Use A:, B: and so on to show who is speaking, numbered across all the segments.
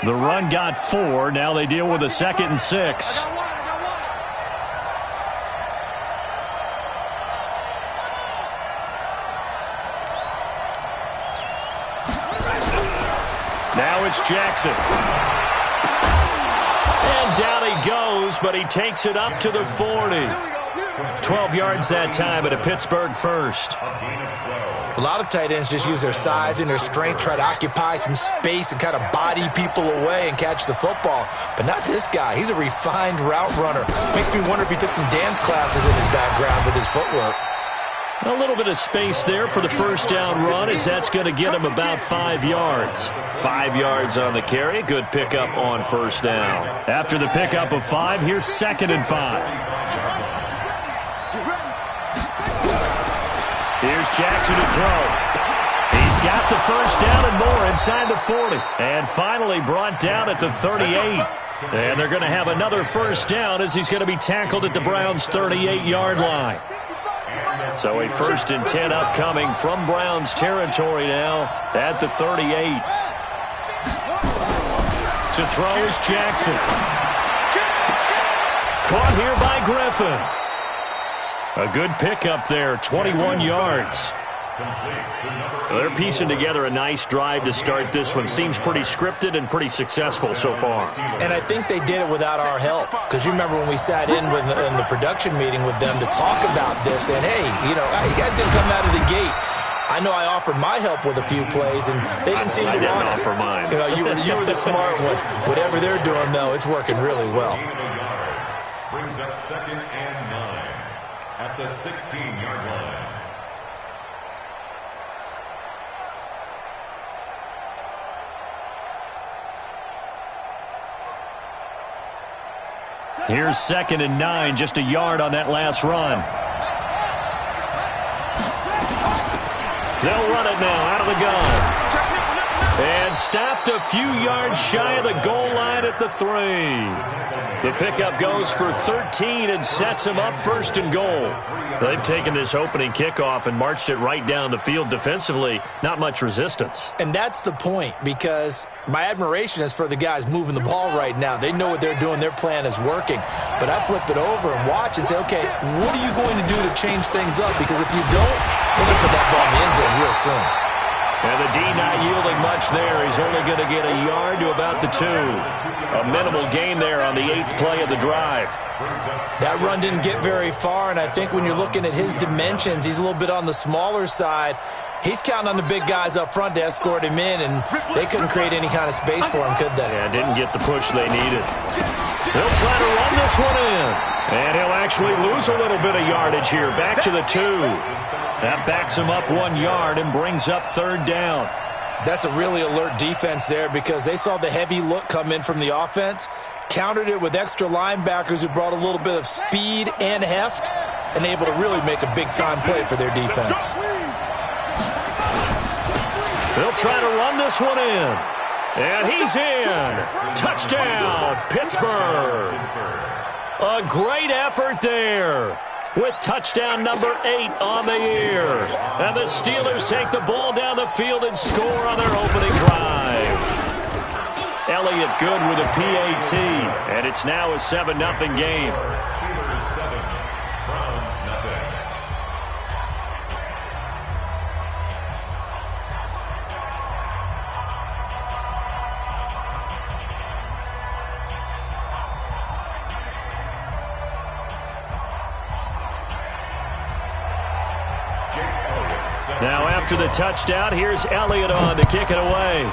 A: The run got 4. Now they deal with a 2nd and 6. Now it's Jackson. And down he goes, but he takes it up to the 40. 12 yards that time at a Pittsburgh first.
B: A lot of tight ends just use their size and their strength, try to occupy some space and kind of body people away and catch the football. But not this guy. He's a refined route runner. Makes me wonder if he took some dance classes in his background with his footwork.
A: A little bit of space there for the first down run, as that's going to get him about 5 yards. 5 yards on the carry. Good pickup on first down. After the pickup of 5, here's 2nd and 5. Here's Jackson to throw. He's got the first down and more inside the 40. And finally brought down at the 38. And they're going to have another first down as he's going to be tackled at the Browns' 38-yard line. So a 1st and 10 upcoming from Browns territory now at the 38. To throw is Jackson. Caught here by Griffin. A good pickup there, 21 yards. They're piecing together a nice drive to start this one. Seems pretty scripted and pretty successful so far.
B: And I think they did it without our help. Because you remember when we sat in the production meeting with them to talk about this. And, hey, you guys didn't come out of the gate. I know I offered my help with a few plays, and they didn't seem to want it.
A: I didn't offer mine.
B: You were the smart one. Whatever they're doing, though, it's working really well.
C: Brings up 2nd and 9 at the 16-yard line.
A: Here's 2nd and 9, just a yard on that last run. They'll run it now out of the gun. And stopped a few yards shy of the goal line at the 3. The pickup goes for 13 and sets him up 1st and goal. They've taken this opening kickoff and marched it right down the field defensively. Not much resistance.
B: And that's the point, because my admiration is for the guys moving the ball right now. They know what they're doing. Their plan is working. But I flip it over and watch and say, okay, what are you going to do to change things up? Because if you don't, they're going to put that ball in the end zone real soon.
A: And the D not yielding much there. He's only going to get a yard to about the 2. A minimal gain there on the 8th play of the drive.
B: That run didn't get very far, and I think when you're looking at his dimensions, he's a little bit on the smaller side. He's counting on the big guys up front to escort him in, and they couldn't create any kind of space for him, could they?
A: Yeah, didn't get the push they needed. He'll try to run this one in. And he'll actually lose a little bit of yardage here. Back to the 2. That backs him up 1 yard and brings up 3rd down.
B: That's a really alert defense there, because they saw the heavy look come in from the offense, countered it with extra linebackers who brought a little bit of speed and heft, and able to really make a big-time play for their defense.
A: They'll try to run this one in. And he's in. Touchdown, Pittsburgh. A great effort there, with touchdown number 8 on the year. And the Steelers take the ball down the field and score on their opening drive. Elliott good with a PAT, and it's now a 7-0 game.
C: Steelers 7, Browns nothing.
A: Now after the touchdown, here's Elliott on to kick it away.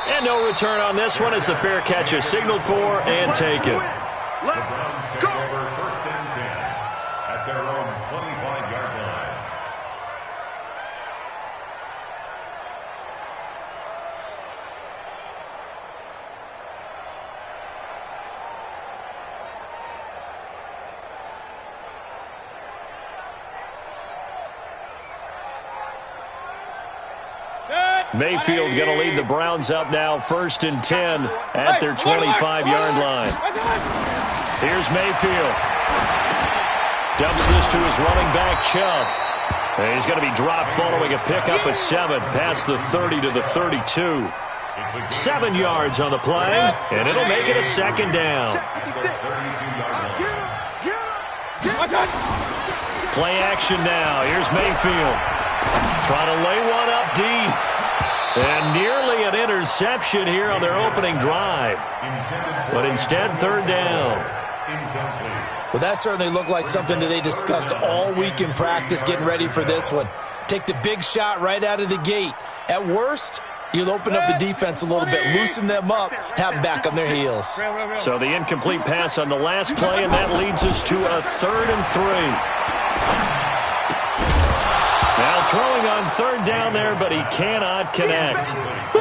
A: And no return on this one as the fair catch is signaled for and taken.
C: The Browns take over 1st and 10 at their own 25-yard line.
A: Mayfield going to lead the Browns up now, 1st and 10 at their 25-yard line. Here's Mayfield. Dumps this to his running back, Chubb. And he's going to be dropped following a pickup of 7 past the 30 to the 32. 7 yards on the play, and it'll make it a second down. Play action now. Here's Mayfield. Trying to lay one up deep. And nearly an interception here on their opening drive. But instead, third down.
B: Well, that certainly looked like something that they discussed all week in practice getting ready for this one. Take the big shot right out of the gate. At worst, you'll open up the defense a little bit, loosen them up, have them back on their heels.
A: So the incomplete pass on the last play, and that leads us to a 3rd and 3. Now throwing on third down there, but he cannot connect.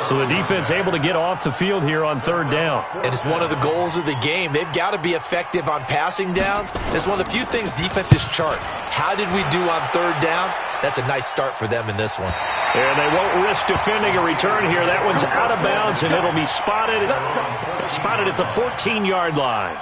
A: So the defense able to get off the field here on third down.
B: And it's one of the goals of the game. They've got to be effective on passing downs. It's one of the few things defenses chart. How did we do on third down? That's a nice start for them in this one.
A: And they won't risk defending a return here. That one's out of bounds, and it'll be spotted at the 14-yard line.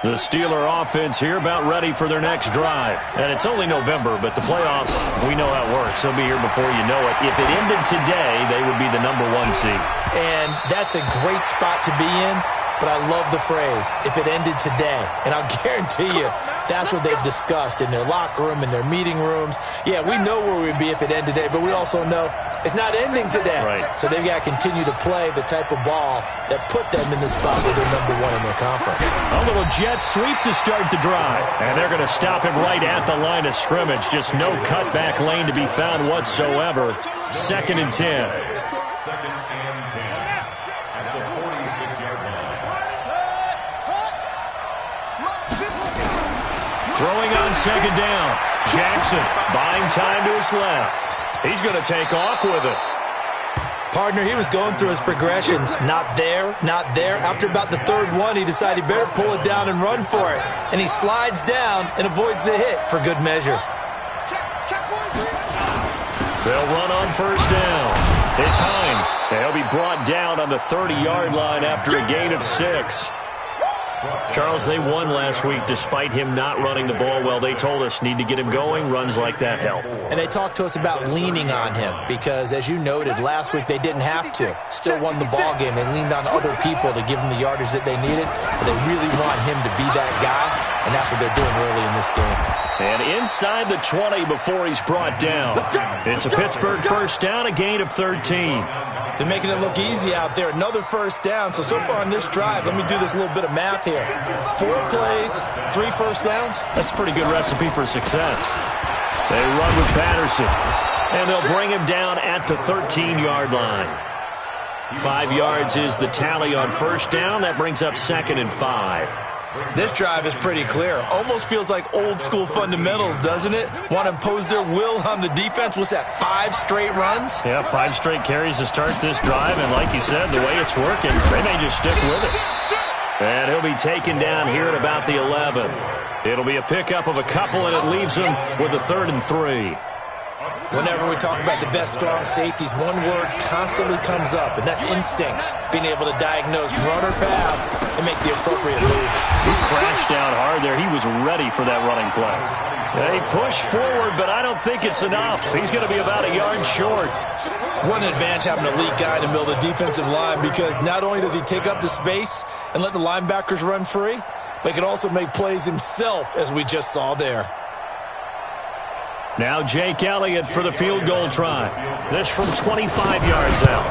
A: The Steeler offense here about ready for their next drive. And it's only November, but the playoffs, we know how it works. They'll be here before you know it. If it ended today, they would be the number 1 seed.
B: And that's a great spot to be in, but I love the phrase, if it ended today. And I'll guarantee you, that's what they've discussed in their locker room, in their meeting rooms. Yeah, we know where we'd be if it ended today, but we also know it's not ending today.
A: Right.
B: So they've got to continue to play the type of ball that put them in the spot where they're number 1 in their conference.
A: A little jet sweep to start the drive. And they're going to stop it right at the line of scrimmage. Just no cutback lane to be found whatsoever. 2nd and 10.
C: 2nd and 10 at the 46-yard line.
A: Throwing on 2nd down. Jackson buying time to his left. He's going to take off with it.
B: Partner, he was going through his progressions. Not there, not there. After about the 3rd one, he decided he better pull it down and run for it. And he slides down and avoids the hit for good measure.
A: They'll run on 1st down. It's Hines. They'll be brought down on the 30-yard line after a gain of 6. Charles, they won last week despite him not running the ball well. They told us need to get him going. Runs like that help.
B: And they talked to us about leaning on him because, as you noted, last week they didn't have to. Still won the ball game. They leaned on other people to give them the yardage that they needed. But they really want him to be that guy, and that's what they're doing early in this game.
A: And inside the 20 before he's brought down. It's a Pittsburgh 1st down, a gain of 13.
B: They're making it look easy out there. Another 1st down. So far on this drive, let me do this little bit of math here. 4 plays, 3 1st downs.
A: That's a pretty good recipe for success. They run with Patterson, and they'll bring him down at the 13-yard line. 5 yards is the tally on 1st down. That brings up 2nd and 5.
B: This drive is pretty clear. Almost feels like old-school fundamentals, doesn't it? Want to impose their will on the defense. What's that, 5 straight runs?
A: Yeah, 5 straight carries to start this drive, and like you said, the way it's working, they may just stick with it. And he'll be taken down here at about the 11. It'll be a pickup of a couple, and it leaves him with a 3rd and 3.
B: Whenever we talk about the best strong safeties, one word constantly comes up, and that's instinct. Being able to diagnose run or pass and make the appropriate moves.
A: He crashed down hard there. He was ready for that running play. They push forward, but I don't think it's enough. He's going to be about a yard short.
B: What an advantage having an elite guy in the middle of the defensive line, because not only does he take up the space and let the linebackers run free, but he can also make plays himself, as we just saw there.
A: Now Jake Elliott for the field goal try. This from 25 yards out.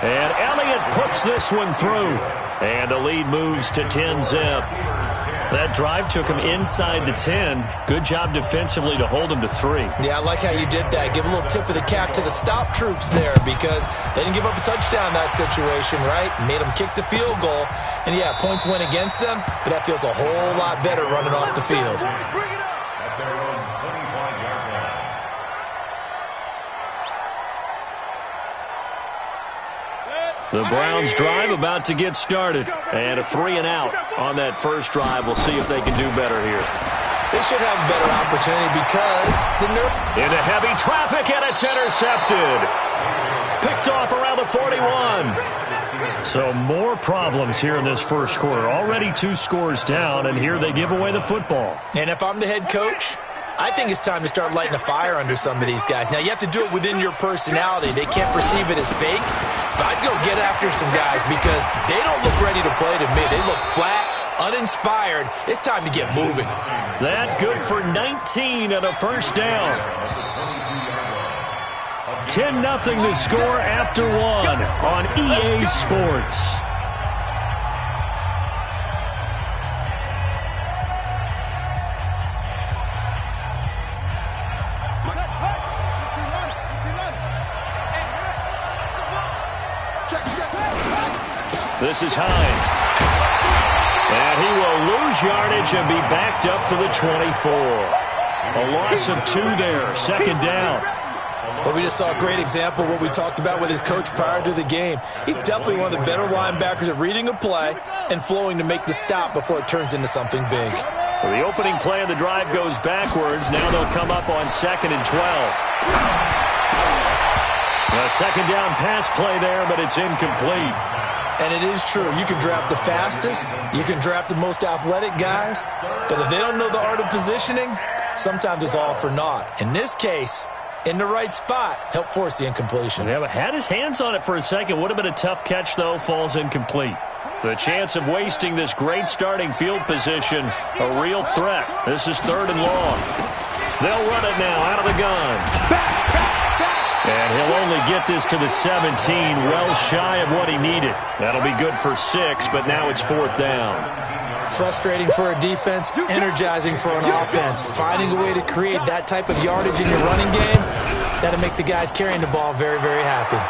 A: And Elliott puts this one through. And the lead moves to 10-zip. That drive took him inside the 10. Good job defensively to hold him to 3.
B: Yeah, I like how you did that. Give a little tip of the cap to the stop troops there, because they didn't give up a touchdown in that situation, right? Made them kick the field goal. And, yeah, points went against them, but that feels a whole lot better running off the field.
C: At their own 25-yard line.
A: The Browns drive about to get started. And a 3-and-out on that first drive. We'll see if they can do better here.
B: They should have a better opportunity because
A: into heavy traffic, and it's intercepted. Picked off around the 41. So more problems here in this first quarter. Already 2 scores down, and here they give away the football.
B: And if I'm the head coach, I think it's time to start lighting a fire under some of these guys. Now, you have to do it within your personality. They can't perceive it as fake, but I'd go get after some guys because they don't look ready to play to me. They look flat, uninspired. It's time to get moving.
A: That good for 19 and a first down. 10-0 the score after one on EA Sports. This is Hines. And he will lose yardage and be backed up to the 24. A loss of 2 there, second down.
B: Well, we just saw a great example of what we talked about with his coach prior to the game. He's definitely one of the better linebackers at reading a play and flowing to make the stop before it turns into something big.
A: So the opening play of the drive goes backwards. Now they'll come up on 2nd and 12. A second down pass play there, but it's incomplete.
B: And it is true. You can draft the fastest. You can draft the most athletic guys. But if they don't know the art of positioning, sometimes it's all for naught. In this case, in the right spot, help force the incompletion.
A: Yeah, but had his hands on it for a second. Would have been a tough catch, though. Falls incomplete. The chance of wasting this great starting field position, a real threat. This is 3rd and long. They'll run it now out of the gun. And he'll only get this to the 17, well shy of what he needed. That'll be good for 6, but now it's 4th down.
B: Frustrating for a defense, energizing for an offense. Finding a way to create that type of yardage in your running game, that'll make the guys carrying the ball very, very happy.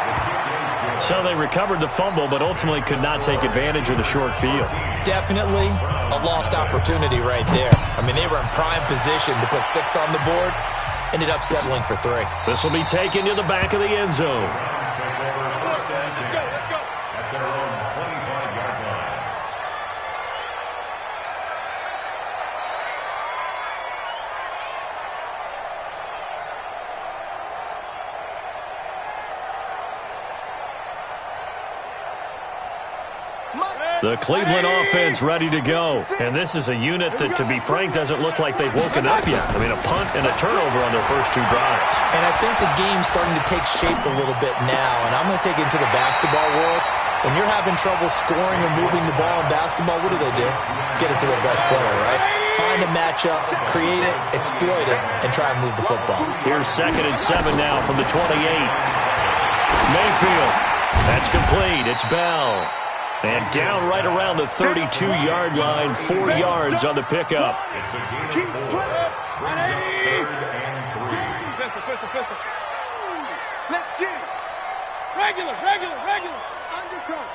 A: So they recovered the fumble, but ultimately could not take advantage of the short field.
B: Definitely a lost opportunity right there. I mean, they were in prime position to put 6 on the board. Ended up settling for 3.
A: This will be taken to the back of the end zone. The Cleveland offense ready to go. And this is a unit that, to be frank, doesn't look like they've woken up yet. I mean, a punt and a turnover on their first 2 drives.
B: And I think the game's starting to take shape a little bit now. And I'm going to take it into the basketball world. When you're having trouble scoring or moving the ball in basketball, what do? Get it to their best player, right? Find a matchup, create it, exploit it, and try and move the football.
A: Here's 2nd and 7 now from the 28. Mayfield. That's complete. It's Bell. And down right around the 32-yard line, 4 yards on the pickup.
C: It's a gain of 4. Brings up 3rd and 3.
D: Let's get it. Regular. Undercoach.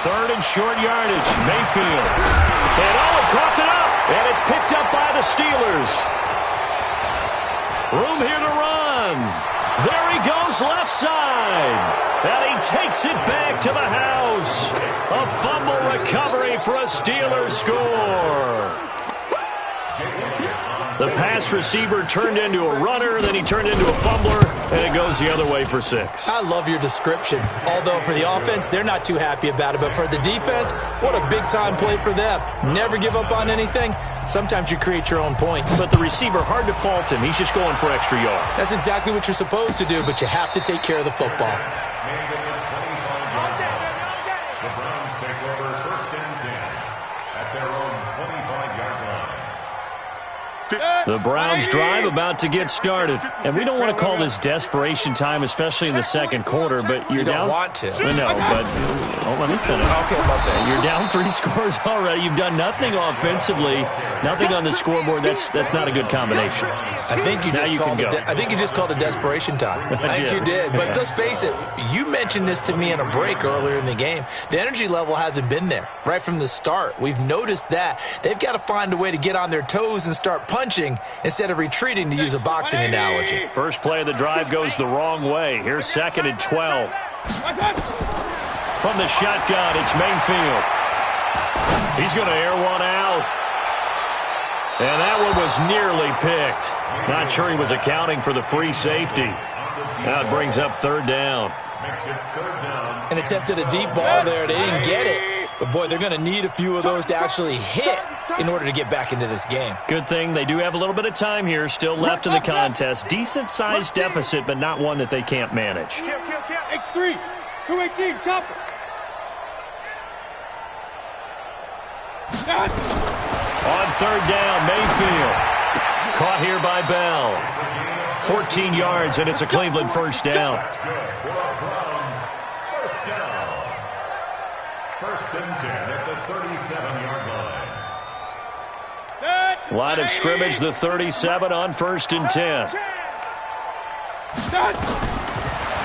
A: 3rd and short yardage. Mayfield. And he coughed it up. And it's picked up by the Steelers. Room here to run. There he goes, left side. And he takes it back to the house. A fumble recovery for a Steelers score. The pass receiver turned into a runner, then he turned into a fumbler, and it goes the other way for 6.
B: I love your description. Although for the offense, they're not too happy about it. But for the defense, what a big-time play for them. Never give up on anything. Sometimes you create your own points.
A: But the receiver, hard to fault him. He's just going for extra yard.
B: That's exactly what you're supposed to do, but you have to take care of the football.
C: The Browns take over 1st and 10 at their own 25-yard line.
A: The Browns drive about to get started. And we don't want to call this desperation time, especially in the second quarter, but you're down.
B: You don't want to.
A: No, but let me finish.
B: Okay, my bad.
A: You're down 3 scores already. You've done nothing offensively, nothing on the scoreboard. That's not a good combination.
B: I think you just called it desperation time. I think you did. But let's face it, you mentioned this to me in a break earlier in the game. The energy level hasn't been there right from the start. We've noticed that. They've got to find a way to get on their toes and start punching instead of retreating, to use a boxing analogy.
A: First play of the drive goes the wrong way. Here's 2nd and 12. From the shotgun, it's Mayfield. He's going to air one out. And that one was nearly picked. Not sure he was accounting for the free safety. Now it brings up 3rd down.
C: Makes it 3rd down.
B: And attempted a deep ball there. They didn't get it. But, boy, they're going to need a few of those to actually hit in order to get back into this game.
A: Good thing they do have a little bit of time here still left in the contest. Decent-sized deficit, but not one that they can't manage.
D: X3, 218, chopper.
A: On third down, Mayfield. Caught here by Bell. 14 yards, and it's a Cleveland first down.
C: First down. First and 10 at the 37-yard line.
A: Line of scrimmage, the 37 on first and 10.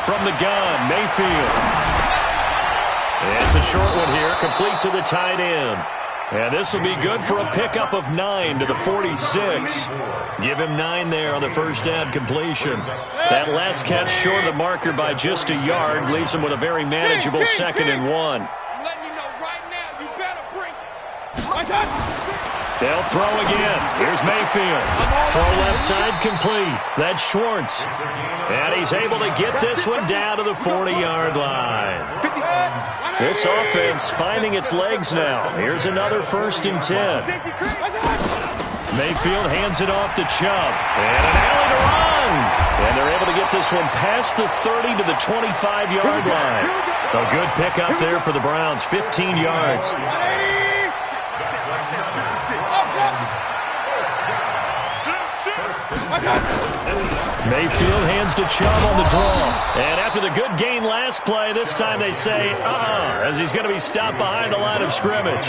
A: From the gun, Mayfield. It's a short one here, complete to the tight end. And this will be good for a pickup of 9 to the 46. Give him 9 there on the first down completion. That last catch short of the marker by just a yard leaves him with a very manageable 2nd and 1.
D: I'm letting you know right now, you better bring it.
A: They'll throw again. Here's Mayfield. Throw left side complete. That's Schwartz. And he's able to get this one down to the 40-yard line. This offense finding its legs now. Here's another first and 10. Mayfield hands it off to Chubb. And an alley to run. And they're able to get this one past the 30 to the 25-yard line. A good pickup there for the Browns. 15 yards. Mayfield hands to Chubb on the draw. And after the good gain last play, this time they say, as he's going to be stopped behind the line of scrimmage.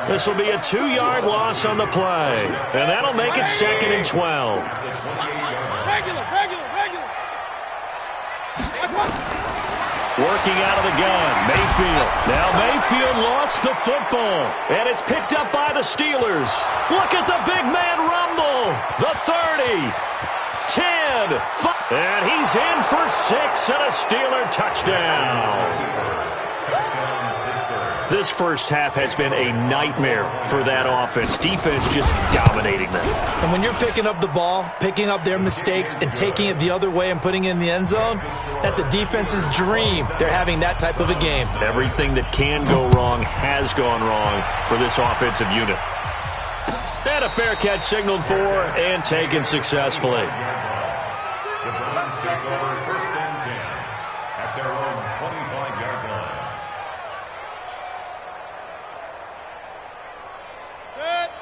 A: This will be a 2-yard loss on the play. And that'll make it 2nd and 12.
D: Regular.
A: Working out of the gun, Mayfield. Now Mayfield lost the football. And it's picked up by the Steelers. Look at the big man rumble. The 30. 10, 5, and he's in for 6 and a Steeler touchdown. This first half has been a nightmare for that offense. Defense just dominating them.
B: And when you're picking up the ball, picking up their mistakes, and taking it the other way and putting it in the end zone, that's a defense's dream. They're having that type of a game.
A: Everything that can go wrong has gone wrong for this offensive unit. And a fair catch signaled for and taken successfully.
C: The Browns take over first and 10 at their own 25-yard line.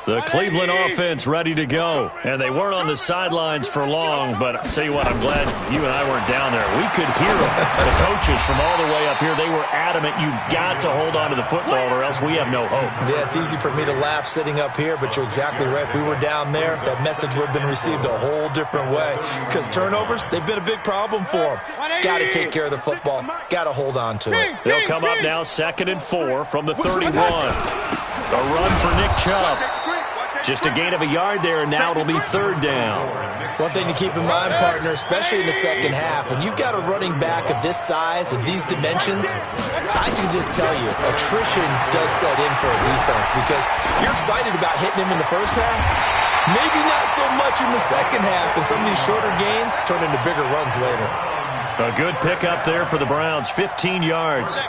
A: The Cleveland offense ready to go. And they weren't on the sidelines for long, but I'll tell you what, I'm glad you and I weren't down there. We could hear them. The coaches from all the way up here, they were adamant, you've got to hold on to the football or else we have no hope.
B: Yeah, it's easy for me to laugh sitting up here, but you're exactly right. If we were down there, that message would have been received a whole different way. Because turnovers, they've been a big problem for them. Got to take care of the football. Got to hold on to it.
A: They'll come up now 2nd and 4 from the 31. A run for Nick Chubb. Just a gain of a yard there, and now it'll be 3rd down.
B: One thing to keep in mind, partner, especially in the second half, when you've got a running back of this size, of these dimensions, I can just tell you, attrition does set in for a defense because you're excited about hitting him in the first half. Maybe not so much in the second half, and some of these shorter gains turn into bigger runs later.
A: A good pickup there for the Browns, 15 yards.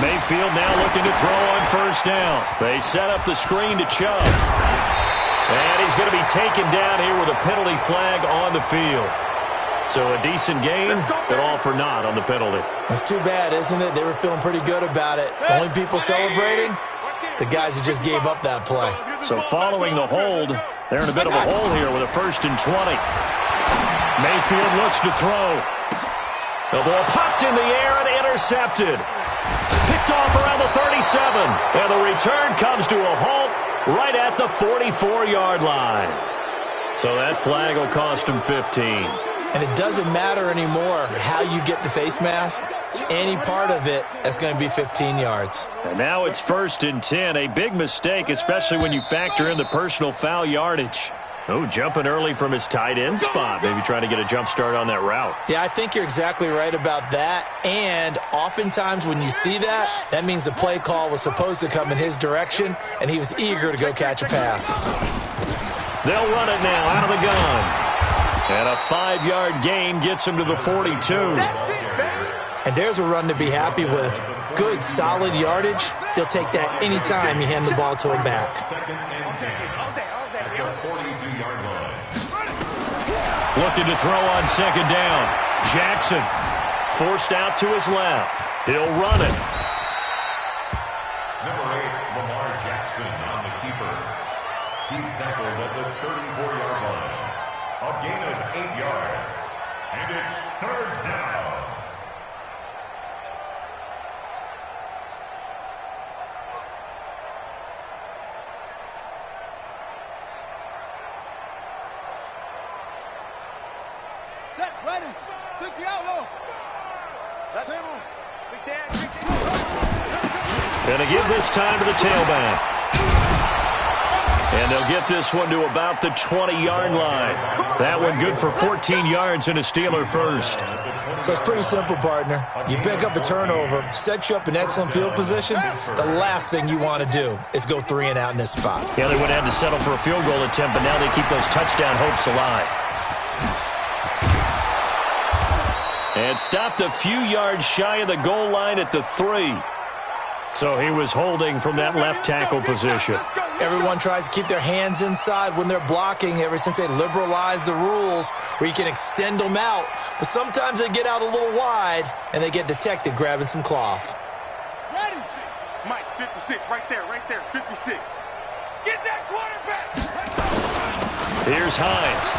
A: Mayfield now looking to throw on first down. They set up the screen to Chubb. And he's going to be taken down here with a penalty flag on the field. So a decent gain, but all for naught on the penalty.
B: It's too bad, isn't it? They were feeling pretty good about it. Only people celebrating, the guys who just gave up that play.
A: So following the hold, they're in a bit of a hole here with a 1st and 20. Mayfield looks to throw. The ball popped in the air and intercepted. Picked off around the 37. And the return comes to a halt right at the 44-yard line. So that flag will cost him 15.
B: And it doesn't matter anymore how you get the face mask. Any part of it, that's going to be 15 yards.
A: And now it's 1st and 10. A big mistake, especially when you factor in the personal foul yardage. Oh, jumping early from his tight end spot. Maybe trying to get a jump start on that route.
B: Yeah, I think you're exactly right about that. And oftentimes when you see that, that means the play call was supposed to come in his direction, and he was eager to go catch a pass.
A: They'll run it now out of the gun. And a 5-yard gain gets him to the 42.
B: And there's a run to be happy with. Good, solid yardage. He'll take that anytime you hand the ball to him back.
A: Looking to throw on second down. Jackson forced out to his left. He'll run it.
C: Number 8, Lamar Jackson on the keeper. He's tackled at the 34-yard line. A gain of 8 yards. And it's third down.
D: Set, ready. 60 out low. That's him on. Big dad, big dad.
A: Gonna give this time to the tailback. And they'll get this one to about the 20-yard line. That one good for 14 yards and a Steeler first.
B: So it's pretty simple, partner. You pick up a turnover, set you up in excellent field position. The last thing you want to do is go 3 and out in this spot.
A: Yeah, they would have had to settle for a field goal attempt, but now they keep those touchdown hopes alive. And stopped a few yards shy of the goal line at the 3. So he was holding from that left tackle position.
B: Everyone tries to keep their hands inside when they're blocking ever since they liberalized the rules where you can extend them out. But sometimes they get out a little wide and they get detected grabbing some cloth.
D: Ready. Mike, 56, right there, 56. Get that quarterback.
A: Here's Hines.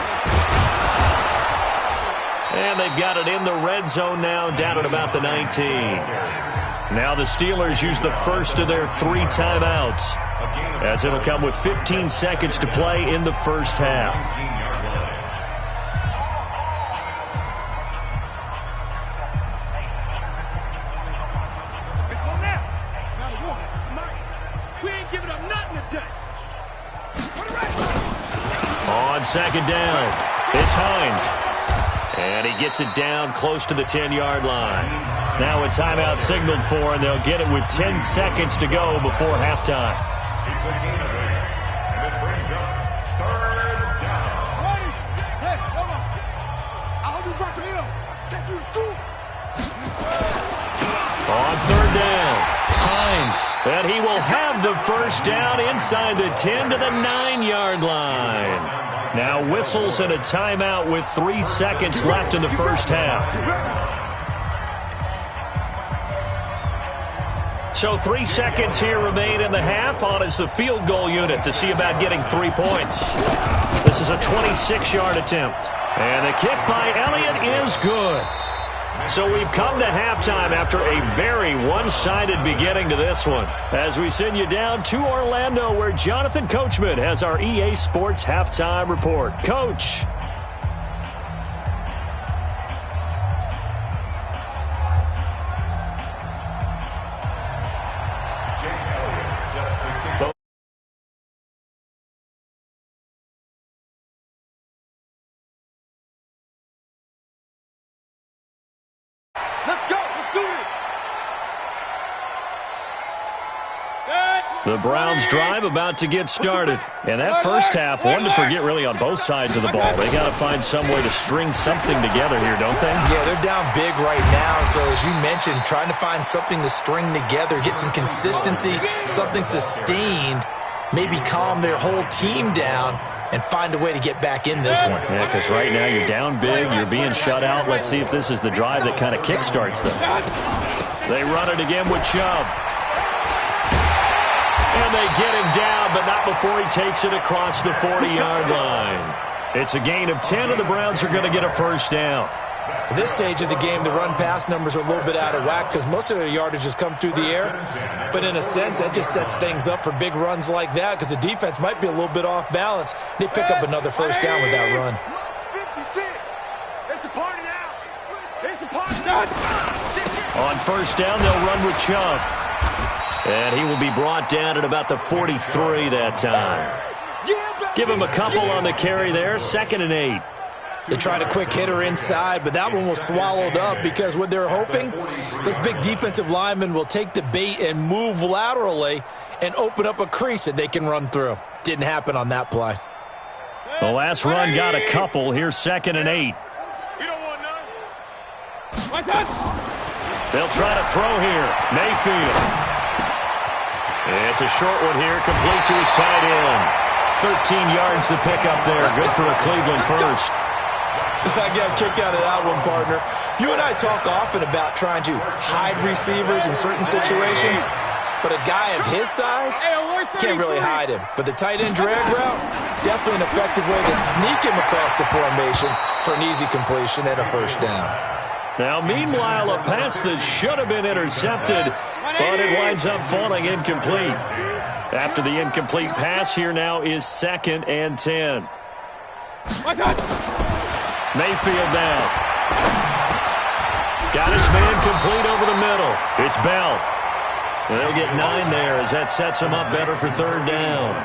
A: And they've got it in the red zone now, down at about the 19. Now the Steelers use the first of their 3 timeouts, as it'll come with 15 seconds to play in the first half.
D: We ain't giving up nothing today.
A: On second down, it's Hines. And he gets it down close to the 10-yard line. Now a timeout signaled for, and they'll get it with 10 seconds to go before halftime.
C: It's a gain of 8. And it brings up third down.
D: Ready. Hey, hold on. I'll do back to him. Take you through.
A: On third down, Hines. And he will have the first down inside the 10 to the 9-yard line. Now whistles and a timeout with 3 seconds left in the first half. So 3 seconds here remain in the half. On is the field goal unit to see about getting 3 points. This is a 26-yard attempt. And the kick by Elliott is good. So we've come to halftime after a very one-sided beginning to this one, as we send you down to Orlando, where Jonathan Coachman has our EA Sports Halftime Report. Coach. The Browns drive about to get started. And that first half, one to forget really on both sides of the ball. They got to find some way to string something together here, don't they?
B: Yeah, they're down big right now. So as you mentioned, trying to find something to string together, get some consistency, something sustained, maybe calm their whole team down and find a way to get back in this one.
A: Yeah, because right now you're down big, you're being shut out. Let's see if this is the drive that kind of kickstarts them. They run it again with Chubb. And they get him down, but not before he takes it across the 40-yard line. It's a gain of 10, and the Browns are going to get a first down.
B: At this stage of the game, the run-pass numbers are a little bit out of whack because most of their yardage has come through the air. But in a sense, that just sets things up for big runs like that because the defense might be a little bit off balance. They pick up another first down with that run.
D: 56. It's a party now. It's a party now.
A: On first down, they'll run with Chubb. And he will be brought down at about the 43 that time. Give him a couple on the carry there, 2nd and 8.
B: They tried a quick hitter inside, but that one was swallowed up because what they're hoping, those big defensive linemen will take the bait and move laterally and open up a crease that they can run through. Didn't happen on that play.
A: The last run got a couple. Here's 2nd and 8.
D: You don't want none.
A: They'll try to throw here. Mayfield. It's a short one here, complete to his tight end. 13 yards to pick up there. Good for a Cleveland first.
B: I got a kick out of that one, partner. You and I talk often about trying to hide receivers in certain situations, but a guy of his size can't really hide him. But the tight end drag route, definitely an effective way to sneak him across the formation for an easy completion and a first down.
A: Now, meanwhile, a pass that should have been intercepted, but it winds up falling incomplete. After the incomplete pass, here now is 2nd and 10. Mayfield now. Got his man complete over the middle. It's Bell. They'll get 9 there as that sets him up better for 3rd down.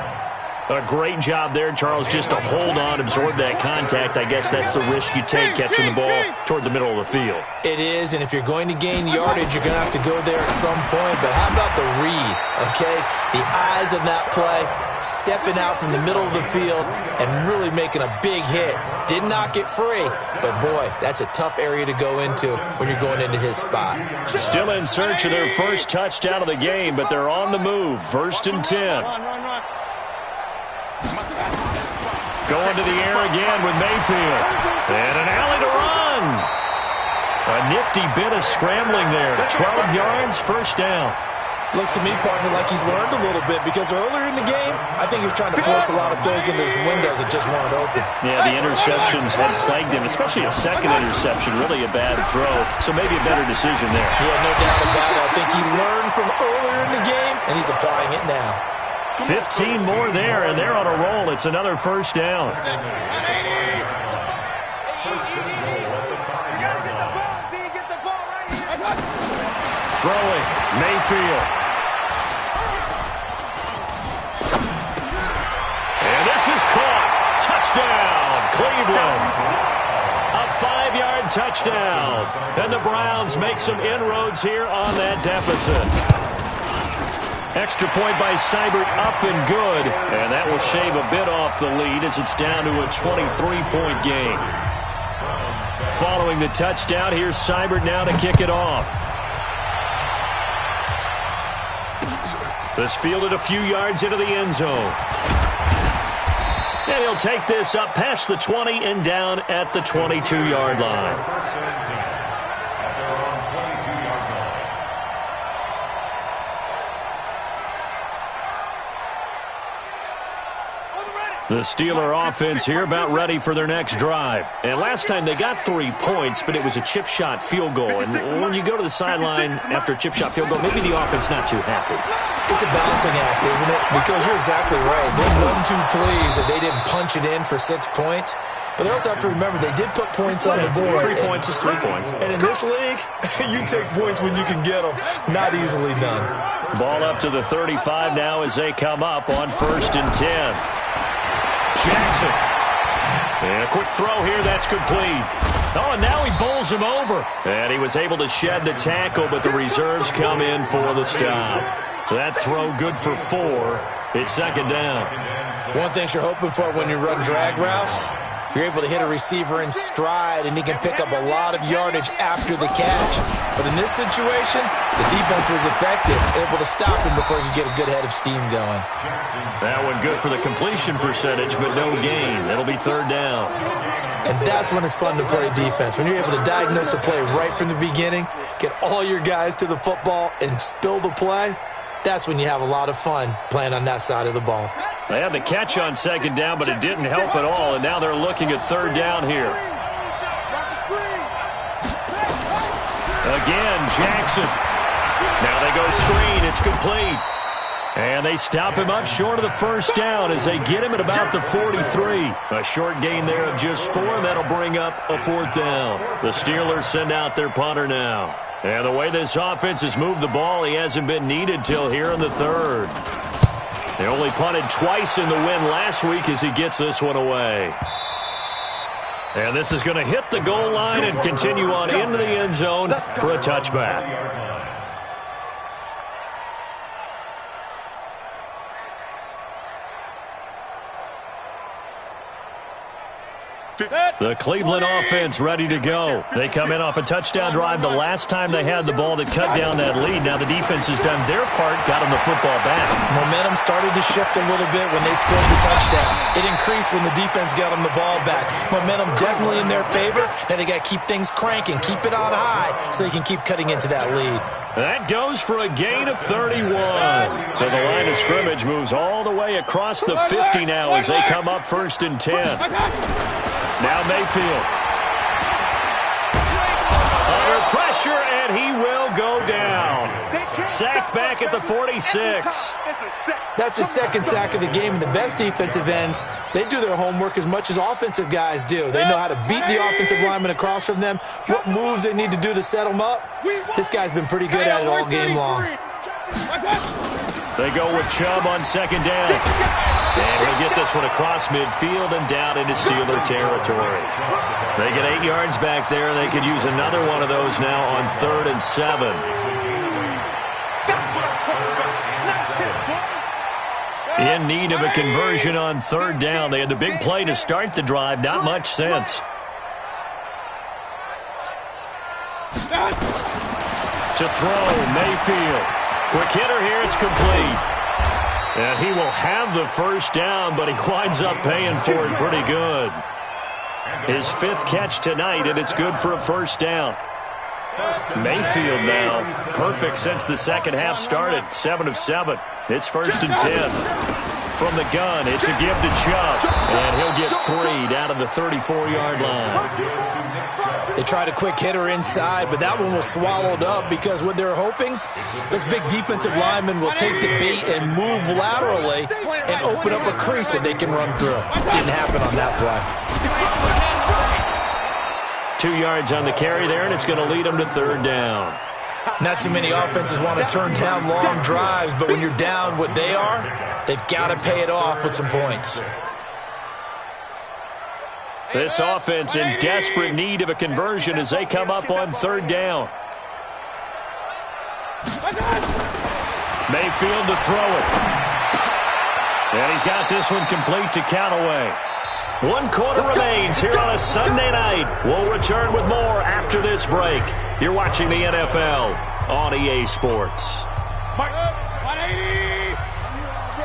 A: A great job there, Charles, just to hold on, absorb that contact. I guess that's the risk you take catching the ball toward the middle of the field.
B: It is, and if you're going to gain yardage, you're going to have to go there at some point. But how about the read, okay? The eyes of that play, stepping out from the middle of the field and really making a big hit. Did not get free, but boy, that's a tough area to go into when you're going into his spot.
A: Still in search of their first touchdown of the game, but they're on the move. 1st and 10. Going to the air again with Mayfield. And an alley to run. A nifty bit of scrambling there. 12 yards, first down.
B: Looks to me, partner, like he's learned a little bit because earlier in the game, I think he was trying to force a lot of throws into his windows that just weren't open.
A: Yeah, the interceptions had plagued him, especially a second interception, really a bad throw. So maybe a better decision there.
B: Yeah, no doubt about it. I think he learned from earlier in the game, and he's applying it now.
A: 15 more there, and they're on a roll. It's another first down. Throwing, Mayfield. And this is caught. Touchdown, Cleveland. A 5-yard touchdown. And the Browns make some inroads here on that deficit. Extra point by Seibert, up and good. And that will shave a bit off the lead as it's down to a 23-point game. Following the touchdown, here's Seibert now to kick it off. This fielded a few yards into the end zone. And he'll take this up past the 20 and down at the 22-yard line. The Steeler offense here about ready for their next drive. And last time they got 3 points, but it was a chip shot field goal. And when you go to the sideline after a chip shot field goal, maybe the offense not too happy.
B: It's a balancing act, isn't it? Because you're exactly right. They're 1-2 pleased that they didn't punch it in for 6 points. But they also have to remember they did put points on the board.
A: 3 points is 3 points.
B: And in this league, you take points when you can get them. Not easily done.
A: Ball up to the 35 now as they come up on 1st and 10. Jackson. And a quick throw here, that's complete. Oh, and now he bowls him over. And he was able to shed the tackle, but the reserves come in for the stop. That throw good for 4. It's 2nd down.
B: One thing you're hoping for when you run drag routes, you're able to hit a receiver in stride, and he can pick up a lot of yardage after the catch. But in this situation, the defense was effective, able to stop him before he could get a good head of steam going.
A: That one good for the completion percentage, but no gain. It'll be 3rd down.
B: And that's when it's fun to play defense. When you're able to diagnose a play right from the beginning, get all your guys to the football, and spill the play, that's when you have a lot of fun playing on that side of the ball.
A: They had the catch on 2nd down, but it didn't help at all, and now they're looking at 3rd down here. Again, Jackson. Now they go screen. It's complete. And they stop him up short of the 1st down as they get him at about the 43. A short gain there of just 4, and that'll bring up a 4th down. The Steelers send out their punter now. And the way this offense has moved the ball, he hasn't been needed till here in the 3rd. They only punted twice in the win last week as he gets this one away. And this is going to hit the goal line and continue on into the end zone for a touchback. The Cleveland offense ready to go. They come in off a touchdown drive the last time they had the ball that cut down that lead. Now the defense has done their part, got them the football back.
B: Momentum started to shift a little bit when they scored the touchdown. It increased when the defense got them the ball back. Momentum definitely in their favor. Now they got to keep things cranking, keep it on high so they can keep cutting into that lead.
A: That goes for a gain of 31. So the line of scrimmage moves all the way across the 50 now as they come up 1st and 10. Now Mayfield. Under pressure, and he will go down. Sacked back at the 46.
B: That's his second sack of the game, and the best defensive ends, they do their homework as much as offensive guys do. They know how to beat the offensive lineman across from them, what moves they need to do to set them up. This guy's been pretty good at it all game long.
A: They go with Chubb on 2nd down. And he'll get this one across midfield and down into Steeler territory. They get 8 yards back there. They could use another one of those now on 3rd and 7. In need of a conversion on 3rd down. They had the big play to start the drive. Not much sense. To throw, Mayfield. Quick hitter here. It's complete. And he will have the 1st down, but he winds up paying for it pretty good. His 5th catch tonight, and it's good for a 1st down. Mayfield now, perfect since the second half started, 7 of 7. It's 1st and 10. From the gun, it's a give to Chubb, and he'll get 3 down to the 34-yard line.
B: They tried a quick hitter inside, but that one was swallowed up because what they're hoping, those big defensive linemen will take the bait and move laterally and open up a crease that they can run through. Didn't happen on that play.
A: 2 yards on the carry there, and it's going to lead them to 3rd down.
B: Not too many offenses want to turn down long drives, but when you're down what they are, they've got to pay it off with some points.
A: This offense in desperate need of a conversion as they come up on 3rd down. Mayfield to throw it. And he's got this one complete to Callaway. 1 quarter remains here on a Sunday night. We'll return with more after this break. You're watching the NFL on EA Sports.
D: Mike, 180.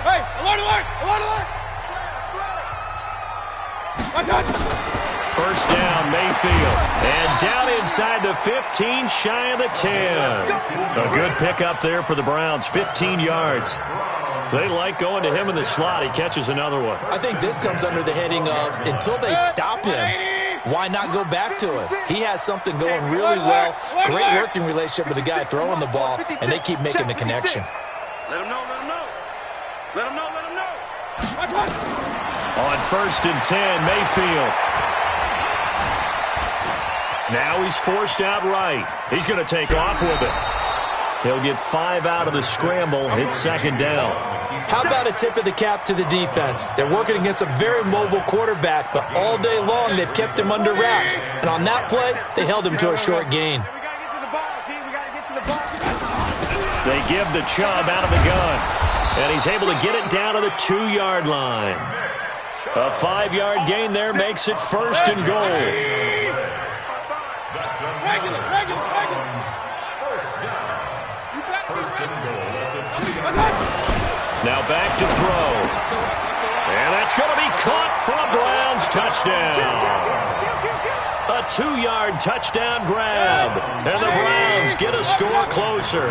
D: Hey, alert, alert, alert, alert.
A: 1st down, Mayfield. And down inside the 15, shy of the 10. A good pickup there for the Browns, 15 yards. They like going to him in the slot. He catches another one.
B: I think this comes under the heading of until they stop him, why not go back to him? He has something going really well. Great working relationship with the guy throwing the ball, and they keep making the connection.
D: Let him know, let him know. Let him know, let him know.
A: On 1st and 10, Mayfield. Now he's forced out right. He's going to take off with it. He'll get 5 out of the scramble. It's 2nd down.
B: How about a tip of the cap to the defense? They're working against a very mobile quarterback, but all day long they've kept him under wraps. And on that play, they held him to a short gain.
A: They give the Chubb out of the gun. And he's able to get it down to the 2-yard line. A 5-yard gain there makes it 1st and goal. Now back to throw. And that's going to be caught for a Browns touchdown. A 2-yard touchdown grab. And the Browns get a score closer.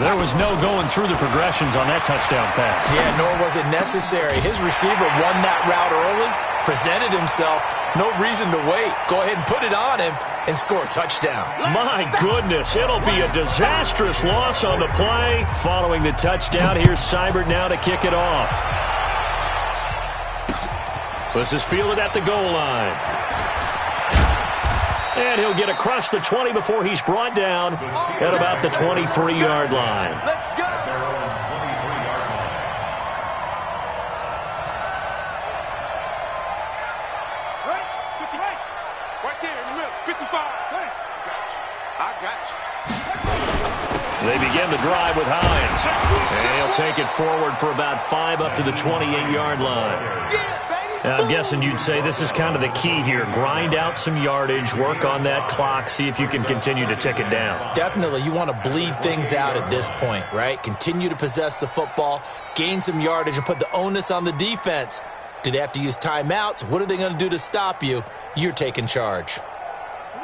A: There was no going through the progressions on that touchdown pass.
B: Yeah, nor was it necessary. His receiver won that route early, presented himself. No reason to wait. Go ahead and put it on him and score a touchdown.
A: My goodness, it'll be a disastrous loss on the play. Following the touchdown, here's Seibert now to kick it off. This is fielded at the goal line. And he'll get across the 20 before he's brought down at about the 23-yard line.
D: Let's go. Right there in the middle, 55. I got you.
A: They begin the drive with Hines. And he'll take it forward for about 5 up to the 28-yard line.
D: Yeah, baby.
A: Now, I'm guessing you'd say this is kind of the key here. Grind out some yardage, work on that clock, see if you can continue to tick it down.
B: Definitely. You want to bleed things out at this point, right? Continue to possess the football, gain some yardage, and put the onus on the defense. Do they have to use timeouts? What are they going to do to stop you? You're taking charge.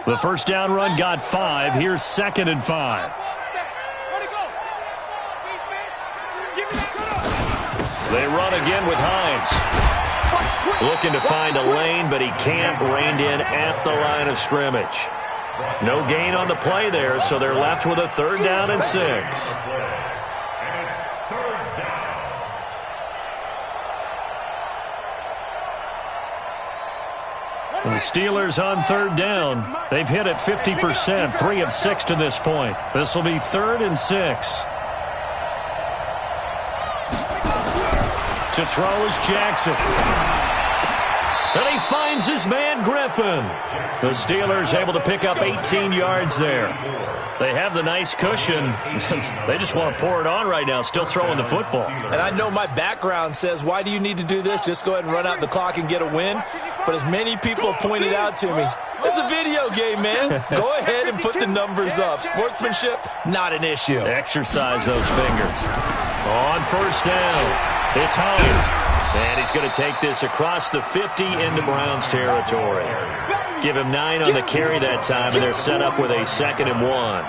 A: The first down run got 5. Here's 2nd and 5. They run again with Hines. Looking to find a lane, but he can't. Reined in at the line of scrimmage. No gain on the play there, so they're left with a 3rd down and 6.
C: And it's 3rd down.
A: The Steelers on 3rd down. They've hit it 50%, 3 of 6 to this point. This will be 3rd and 6. To throw is Jackson. And he finds his man Griffin. The Steelers able to pick up 18 yards there. They have the nice cushion. They just want to pour it on right now, still throwing the football.
B: And I know my background says, why do you need to do this? Just go ahead and run out the clock and get a win. But as many people pointed out to me, this is a video game, man. Go ahead and put the numbers up. Sportsmanship, not an issue.
A: Exercise those fingers. On 1st down. It's Hines, and he's going to take this across the 50 into Browns territory. Give him 9 on the carry that time, and they're set up with a 2nd and 1.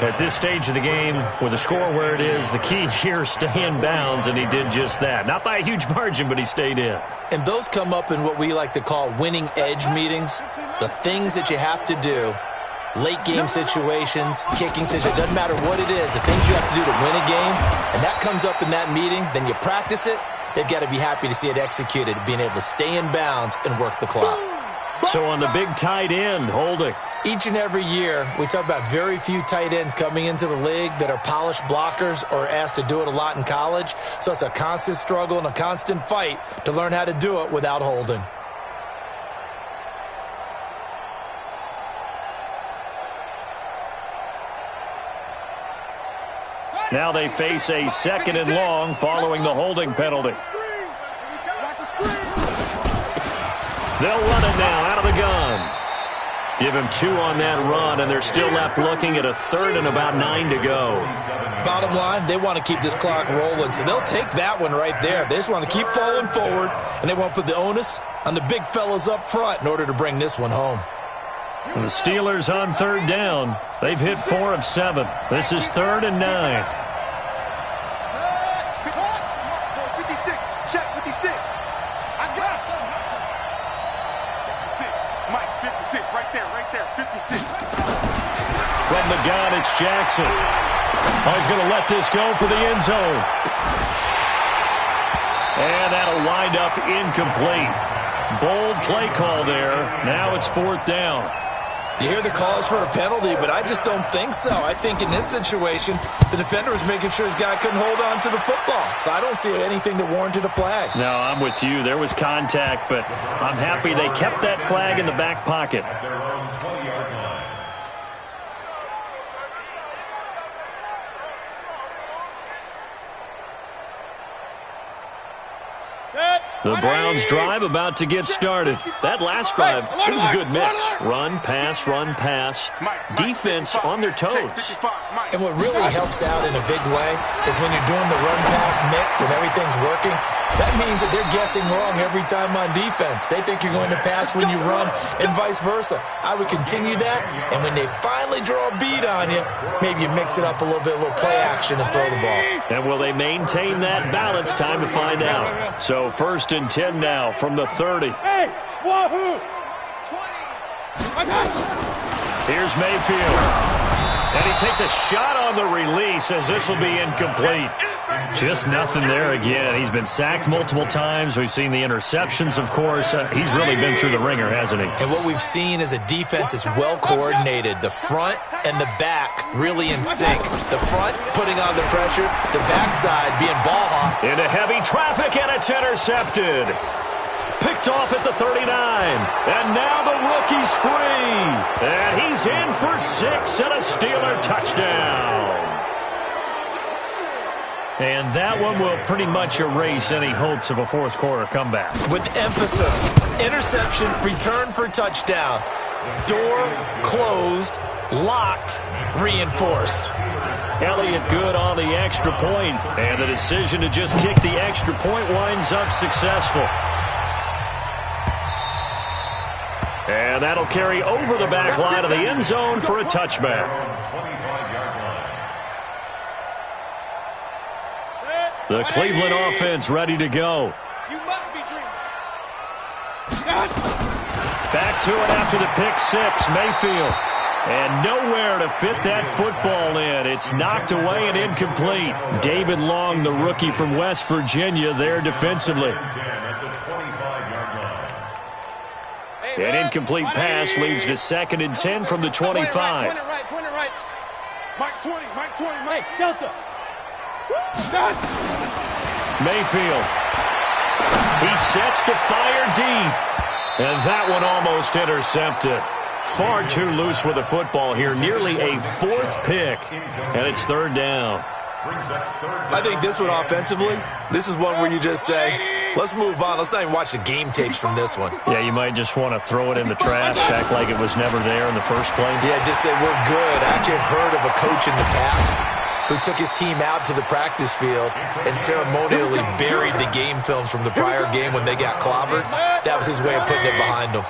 A: At this stage of the game, with the score where it is, the key here, stay in bounds, and he did just that. Not by a huge margin, but he stayed in.
B: And those come up in what we like to call winning edge meetings, the things that you have to do. Late game situations, kicking situations, doesn't matter what it is, the things you have to do to win a game, and that comes up in that meeting, then you practice it, they've got to be happy to see it executed, being able to stay in bounds and work the clock.
A: So on the big tight end, holding.
B: Each and every year, we talk about very few tight ends coming into the league that are polished blockers or asked to do it a lot in college, so it's a constant struggle and a constant fight to learn how to do it without holding.
A: Now they face a 2nd and long following the holding penalty. They'll run it now out of the gun. Give him 2 on that run, and they're still left looking at a 3rd and about 9 to go.
B: Bottom line, they want to keep this clock rolling, so they'll take that one right there. They just want to keep falling forward, and they want to put the onus on the big fellas up front in order to bring this one home.
A: The Steelers on 3rd down. They've hit 4 of 7. This is 3rd and 9.
D: Check 56. I got some. 56. Mike, 56. Right there. 56.
A: From the gun, it's Jackson. Oh, he's going to let this go for the end zone. And that'll wind up incomplete. Bold play call there. Now it's 4th down.
B: You hear the calls for a penalty, but I just don't think so. I think in this situation, the defender was making sure his guy couldn't hold on to the football. So I don't see anything that warranted a flag.
A: No, I'm with you. There was contact, but I'm happy they kept that flag in the back pocket.
C: At their own 20-yard line.
A: The Browns drive about to get started. That last drive, it was a good mix. Run, pass, run, pass. Defense on their toes.
B: And what really helps out in a big way is when you're doing the run-pass mix and everything's working, that means that they're guessing wrong every time on defense. They think you're going to pass when you run and vice versa. I would continue that, and when they finally draw a beat on you, maybe you mix it up a little bit, a little play action and throw the ball.
A: And will they maintain that balance? Time to find out. So 1st and 10 now from the 30.
D: Hey, wahoo!
A: Here's Mayfield. And he takes a shot on the release as this will be incomplete. Just nothing there again. He's been sacked multiple times. We've seen the interceptions, of course. He's really been through the ringer, hasn't he?
B: And what we've seen is a defense that's well coordinated. The front and the back really in sync. The front putting on the pressure, the backside being ball hawk.
A: Into heavy traffic, and it's intercepted. Picked off at the 39. And now the rookie's free. And he's in for 6 and a Steeler touchdown. And that one will pretty much erase any hopes of a fourth quarter comeback.
B: With emphasis, interception, return for touchdown. Door closed, locked, reinforced.
A: Elliott good on the extra point, and the decision to just kick the extra point winds up successful. And that'll carry over the back line of the end zone for a touchback. The Cleveland offense ready to go.
D: You must be dreaming.
A: Back to it after the pick six, Mayfield. And nowhere to fit that football in. It's knocked away and incomplete. David Long, the rookie from West Virginia, there defensively. An incomplete pass leads to 2nd and 10 from the 25.
D: Point it right. Mike 20, Mike. Delta.
A: Mayfield. He sets to fire deep. And that one almost intercepted. Far too loose with the football here. Nearly a 4th pick. And it's 3rd down.
B: I think this one offensively, this is one where you just say, let's move on. Let's not even watch the game tapes from this one.
A: Yeah, you might just want to throw it in the trash, act like it was never there in the first place.
B: Yeah, just say we're good. I actually have heard of a coach in the past who took his team out to the practice field and ceremonially buried the game films from the prior game when they got clobbered. That was his way of putting it behind them.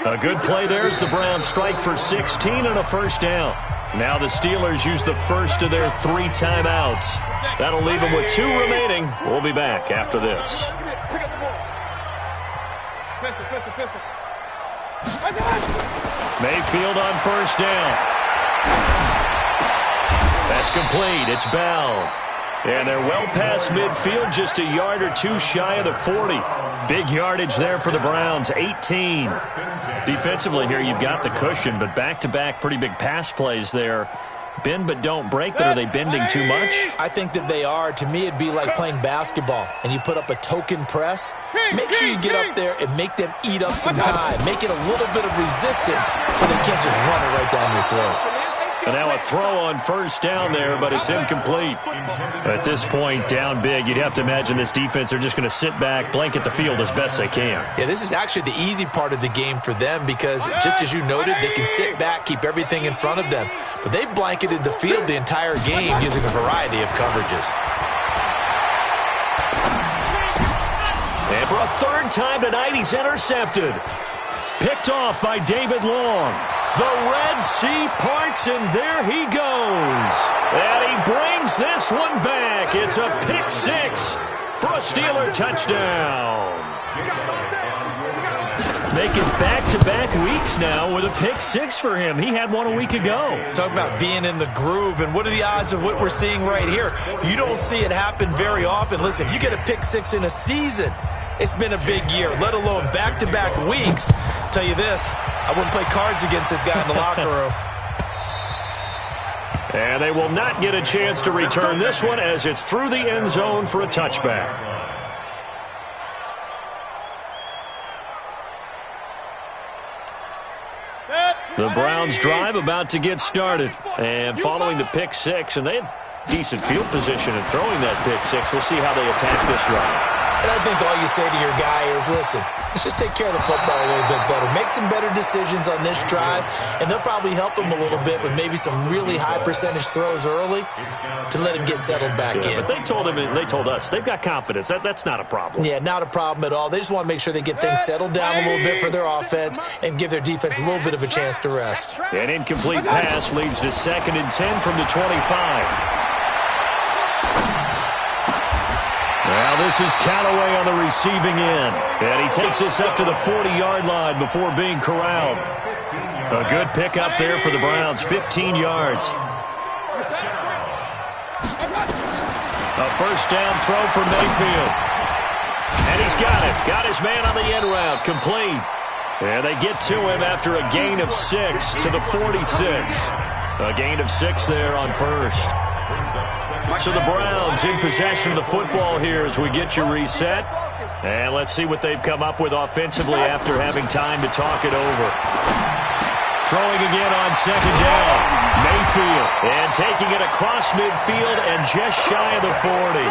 A: A good play there as the Browns strike for 16 and a 1st down. Now the Steelers use the first of their 3 timeouts. That'll leave them with 2 remaining. We'll be back after this. Mayfield on 1st down. That's complete. It's Bell. And they're well past midfield, just a yard or 2 shy of the 40. Big yardage there for the Browns, 18. Defensively here, you've got the cushion, but back-to-back pretty big pass plays there. Bend but don't break, but are they bending too much?
B: I think that they are. To me, it'd be like playing basketball, and you put up a token press. Make sure you get up there and make them eat up some time. Make it a little bit of resistance so they can't just run it right down your throat.
A: And now a throw on 1st down there, but it's incomplete. At this point, down big, you'd have to imagine this defense, they're just going to sit back, blanket the field as best they can.
B: Yeah, this is actually the easy part of the game for them because, just as you noted, they can sit back, keep everything in front of them. But they've blanketed the field the entire game using a variety of coverages.
A: And for a 3rd time tonight, he's intercepted. Picked off by David Long. The Red Sea parts, and there he goes. And he brings this one back. It's a pick 6 for a Steeler touchdown. Making back-to-back weeks now with a pick 6 for him. He had one a week ago.
B: Talk about being in the groove, and what are the odds of what we're seeing right here? You don't see it happen very often. Listen, if you get a pick 6 in a season, it's been a big year, let alone back-to-back weeks. I'll tell you this, I wouldn't play cards against this guy in the locker room.
A: And they will not get a chance to return this one as it's through the end zone for a touchback. The Browns drive about to get started. And following the pick 6, and they had decent field position in throwing that pick 6. We'll see how they attack this drive.
B: And I think all you say to your guy is, listen, let's just take care of the football a little bit better. Make some better decisions on this drive, and they'll probably help him a little bit with maybe some really high percentage throws early to let him get settled back in.
A: But they told him, and they told us, they've got confidence. That's not a problem.
B: Yeah, not a problem at all. They just want to make sure they get things settled down a little bit for their offense and give their defense a little bit of a chance to rest.
A: An incomplete pass leads to 2nd and 10 from the 25. Now this is Callaway on the receiving end. And he takes this up to the 40-yard line before being corralled. A good pickup there for the Browns, 15 yards. A 1st down throw for Mayfield. And he's got it. Got his man on the end route, complete. And they get to him after a gain of 6 to the 46. A gain of 6 there on 1st. So the Browns in possession of the football here as we get you reset. And let's see what they've come up with offensively after having time to talk it over. Throwing again on second down. Mayfield. And taking it across midfield and just shy of the 40.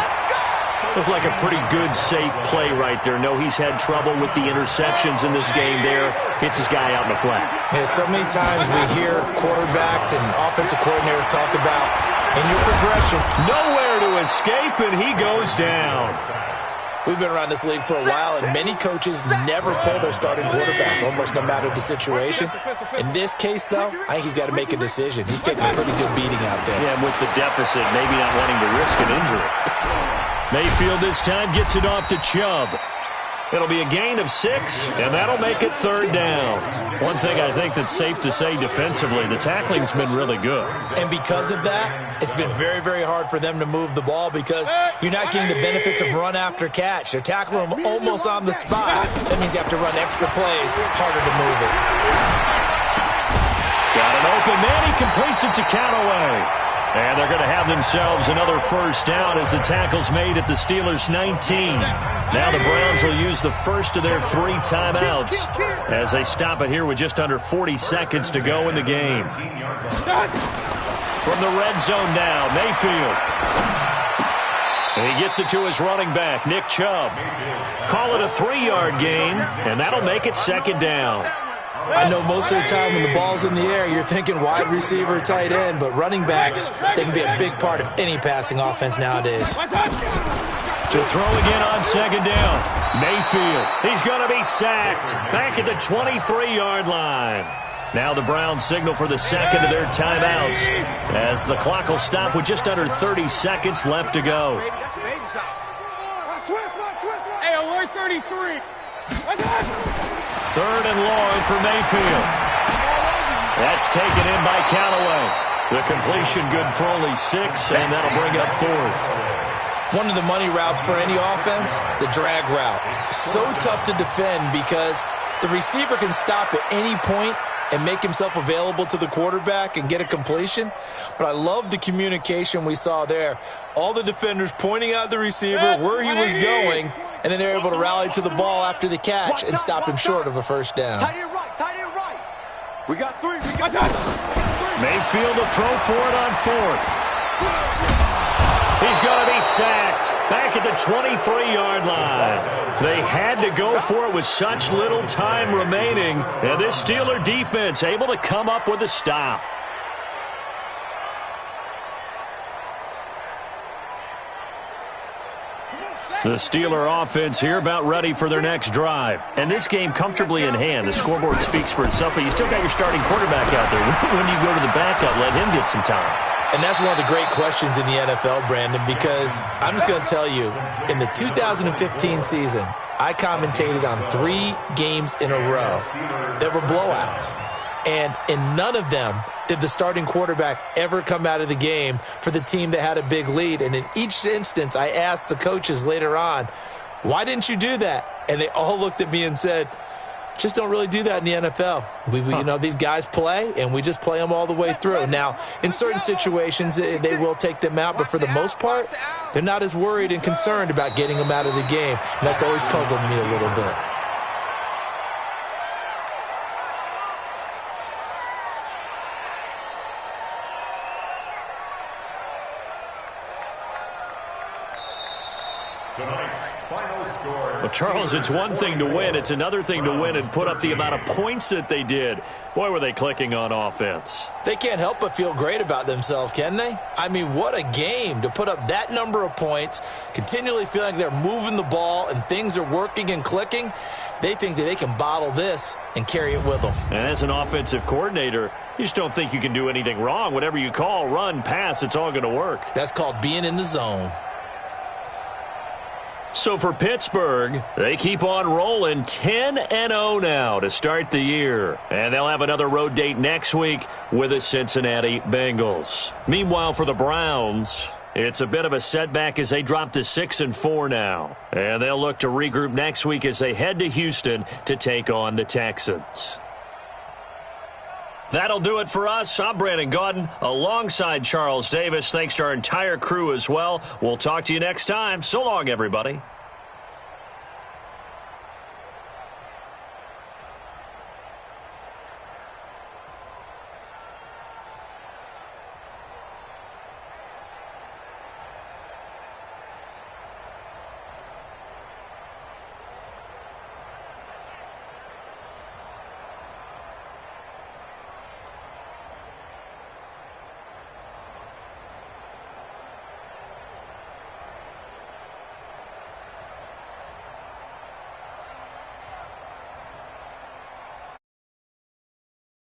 A: Looked like a pretty good, safe play right there. No, he's had trouble with the interceptions in this game there. Hits his guy out in the flat.
B: Yeah, so many times we hear quarterbacks and offensive coordinators talk about in your progression.
A: Nowhere to escape, and he goes down.
B: We've been around this league for a while, and many coaches never pull their starting quarterback, almost no matter the situation. In this case, though, I think he's got to make a decision. He's taking a pretty good beating out there.
A: Yeah, and with the deficit, maybe not wanting to risk an injury. Mayfield this time gets it off to Chubb. It'll be a gain of 6, and that'll make it third down. One thing I think that's safe to say defensively, the tackling's been really good.
B: And because of that, it's been very, very hard for them to move the ball because you're not getting the benefits of run after catch. They're tackling them almost on the spot. That means you have to run extra plays, harder to move it.
A: Got an open man. He completes it to Callaway. And they're going to have themselves another first down as the tackle's made at the Steelers' 19. Now the Browns will use the first of their 3 timeouts as they stop it here with just under 40 seconds to go in the game. From the red zone now, Mayfield. And he gets it to his running back, Nick Chubb. Call it a 3-yard gain, and that'll make it second down.
B: I know most of the time when the ball's in the air, you're thinking wide receiver, tight end, but running backs, they can be a big part of any passing offense nowadays.
A: To throw again on second down, Mayfield. He's going to be sacked back at the 23-yard line. Now the Browns signal for the second of their timeouts as the clock will stop with just under 30 seconds left to go.
D: Hey, alert 33.
A: Third and long for Mayfield. That's taken in by Callaway. The completion good for only 6, and that'll bring up 4th.
B: One of the money routes for any offense, the drag route. So tough to defend because the receiver can stop at any point and make himself available to the quarterback and get a completion. But I love the communication we saw there. All the defenders pointing out the receiver, where he was going, and then they're able to rally to the ball after the catch and stop him short of a first down.
D: Tight end right. We got 3.
A: Mayfield to throw for it on 4th. He's going to be sacked back at the 23-yard line. They had to go for it with such little time remaining, and this Steeler defense able to come up with a stop. The Steeler offense here about ready for their next drive. And this game comfortably in hand. The scoreboard speaks for itself, but you still got your starting quarterback out there. When do you go to the backup, let him get some time?
B: And that's one of the great questions in the NFL, Brandon, because I'm just going to tell you, in the 2015 season, I commentated on 3 games in a row that were blowouts. And in none of them did the starting quarterback ever come out of the game for the team that had a big lead. And in each instance, I asked the coaches later on, why didn't you do that? And they all looked at me and said, just don't really do that in the NFL. You know, these guys play, and we just play them all the way through. Now, in certain situations, they will take them out, but for the most part, they're not as worried and concerned about getting them out of the game. And that's always puzzled me a little bit.
A: Well, Charles, it's one thing to win. It's another thing to win and put up the amount of points that they did. Boy, were they clicking on offense.
B: They can't help but feel great about themselves, can they? I mean, what a game to put up that number of points, continually feeling like they're moving the ball and things are working and clicking. They think that they can bottle this and carry it with them.
A: And as an offensive coordinator, you just don't think you can do anything wrong. Whatever you call, run, pass, it's all going to work.
B: That's called being in the zone.
A: So for Pittsburgh, they keep on rolling 10-0 now to start the year. And they'll have another road date next week with the Cincinnati Bengals. Meanwhile, for the Browns, it's a bit of a setback as they drop to 6-4 now. And they'll look to regroup next week as they head to Houston to take on the Texans. That'll do it for us. I'm Brandon Gaudin alongside Charles Davis. Thanks to our entire crew as well. We'll talk to you next time. So long, everybody.